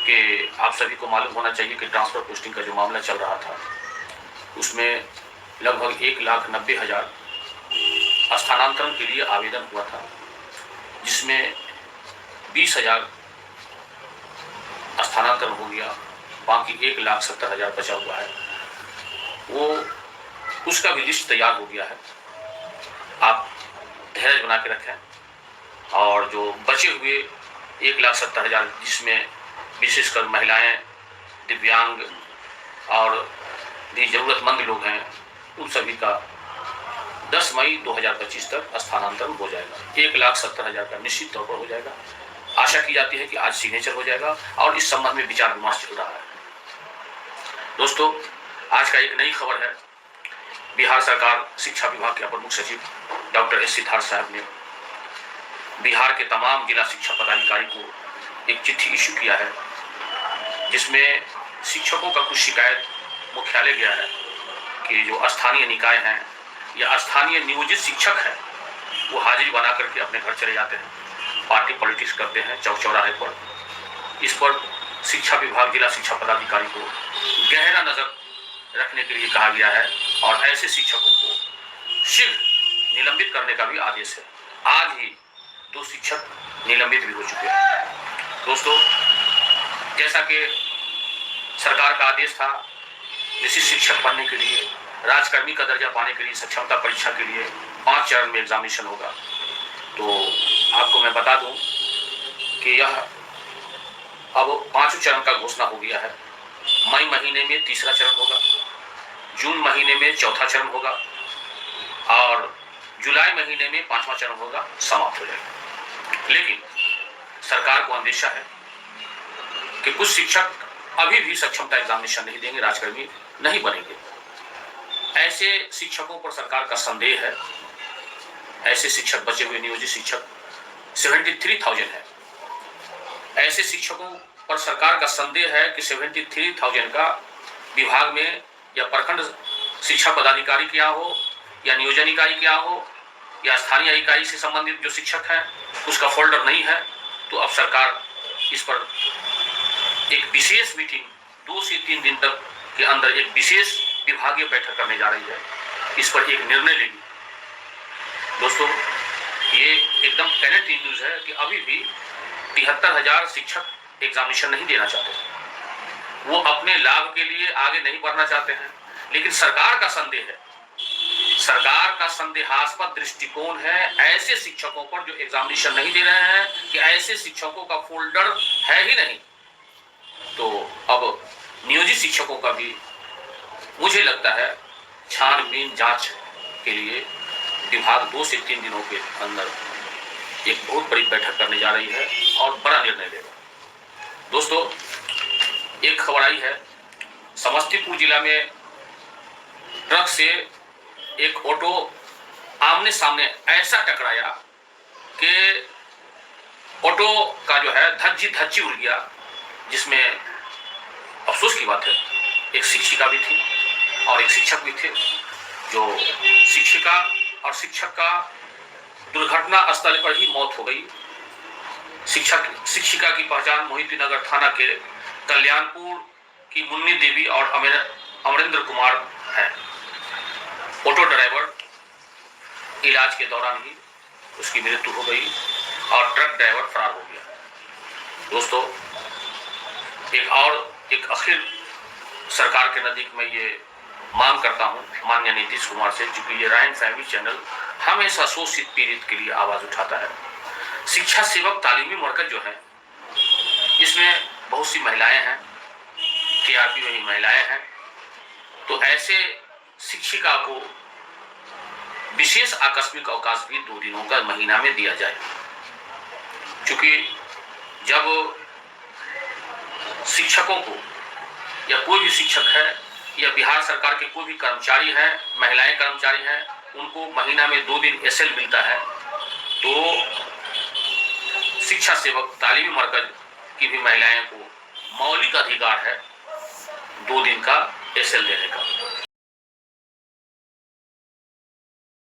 कि आप सभी को मालूम होना चाहिए कि ट्रांसफ़र पोस्टिंग का जो मामला चल रहा था उसमें लगभग 1,90,000 स्थानांतरण के लिए आवेदन हुआ था, जिसमें 20,000 स्थानांतरण हो गया, बाकी 1,70,000 बचा हुआ है। उसका भी लिस्ट तैयार हो गया है। आप धैर्य बना के रखें और जो बचे हुए 1,70,000 जिसमें विशेषकर महिलाएं, दिव्यांग और भी ज़रूरतमंद लोग हैं, उन सभी का 10 मई 2025 तक स्थानांतरण हो जाएगा। 1,70,000 का निश्चित तौर पर हो जाएगा। आशा की जाती है कि आज सिग्नेचर हो जाएगा और इस संबंध में विचार विमर्श चल रहा है। दोस्तों, आज का एक नई खबर है। बिहार सरकार शिक्षा विभाग के अपर मुख्य सचिव डॉक्टर एस सिद्धार्थ साहब ने बिहार के तमाम जिला शिक्षा पदाधिकारी को एक चिट्ठी इशू किया है, जिसमें शिक्षकों का कुछ शिकायत मुख्यालय गया है कि जो स्थानीय निकाय हैं या स्थानीय नियोजित शिक्षक हैं वो हाजिरी बना करके अपने घर चले जाते हैं, पार्टी पॉलिटिक्स करते हैं चौक चौराहे पर। इस पर शिक्षा विभाग जिला शिक्षा पदाधिकारी को गहरा नजर रखने के लिए कहा गया है और ऐसे शिक्षकों को शीघ्र निलंबित करने का भी आदेश है। आज ही 2 शिक्षक निलंबित भी हो चुके हैं। दोस्तों, जैसा कि सरकार का आदेश था, विशिष्ट शिक्षक बनने के लिए, राजकर्मी का दर्जा पाने के लिए सक्षमता परीक्षा के लिए 5 चरण में एग्जामिनेशन होगा। तो आपको मैं बता दूं कि यह अब 5वें चरण का घोषणा हो गया है। मई महीने में 3रा चरण होगा, जून महीने में 4था चरण होगा और जुलाई महीने में 5वां चरण होगा, समाप्त हो जाएगा। लेकिन सरकार को अंदेशा है कि कुछ शिक्षक अभी भी सक्षमता एग्जामिनेशन नहीं देंगे, राजकर्मी नहीं बनेंगे। ऐसे शिक्षकों पर सरकार का संदेह है। ऐसे शिक्षक, बचे हुए नियोजित शिक्षक 73,000 है। ऐसे शिक्षकों पर सरकार का संदेह है कि 73,000 का विभाग में या प्रखंड शिक्षा पदाधिकारी क्या हो या नियोजन इकाई क्या हो या स्थानीय इकाई से संबंधित जो शिक्षक हैं उसका फोल्डर नहीं है। तो अब सरकार इस पर एक विशेष मीटिंग 2 से 3 दिन तक के अंदर एक विशेष विभागीय बैठक करने जा रही है। इस पर एक निर्णय लेगी। दोस्तों, ये एकदम टैलेंट न्यूज है कि अभी भी 73,000 शिक्षक एग्जामिनेशन नहीं देना चाहते। वो अपने लाभ के लिए आगे नहीं बढ़ना चाहते हैं, लेकिन सरकार का संदेह है, सरकार का संदेहास्पद दृष्टिकोण है ऐसे शिक्षकों पर जो एग्जामिनेशन नहीं दे रहे हैं कि ऐसे शिक्षकों का फोल्डर है ही नहीं। तो अब नियोजित शिक्षकों का भी मुझे लगता है छानबीन जांच के लिए विभाग 2 से 3 दिनों के अंदर एक बहुत बड़ी बैठक करने जा रही है और बड़ा निर्णय लेगा। दोस्तों, एक खबर आई है, समस्तीपुर जिला में ट्रक से एक ऑटो आमने सामने ऐसा टकराया कि ऑटो का जो है धज्जी उड़ गया, जिसमें अफसोस की बात है एक शिक्षिका भी थी और एक शिक्षक भी थे। जो शिक्षिका और शिक्षक का दुर्घटना स्थल पर ही मौत हो गई। शिक्षिका की पहचान मोहिती नगर थाना के कल्याणपुर की मुन्नी देवी और अमरेंद्र कुमार है। ऑटो ड्राइवर इलाज के दौरान ही उसकी मृत्यु हो गई और ट्रक ड्राइवर फरार हो गया। दोस्तों, एक आखिर सरकार के नजदीक में ये मांग करता हूं माननीय नीतीश कुमार से, क्योंकि ये रायन फैमिली चैनल हमेशा शोषित पीड़ित के लिए आवाज उठाता है। शिक्षा सेवक तालीमी मरकज जो है, इसमें बहुत सी महिलाएं हैं, टीआरपी में ही महिलाएं हैं। तो ऐसे शिक्षिका को विशेष आकस्मिक अवकाश भी 2 दिनों का महीना में दिया जाए, क्योंकि जब शिक्षकों को या कोई भी शिक्षक है या बिहार सरकार के कोई भी कर्मचारी हैं, महिलाएं कर्मचारी हैं, उनको महीना में 2 दिन एसएल मिलता है, तो शिक्षा सेवक तालीमी मरकज की भी महिलाएं को मौलिक अधिकार है 2 दिन का एसएल देने का।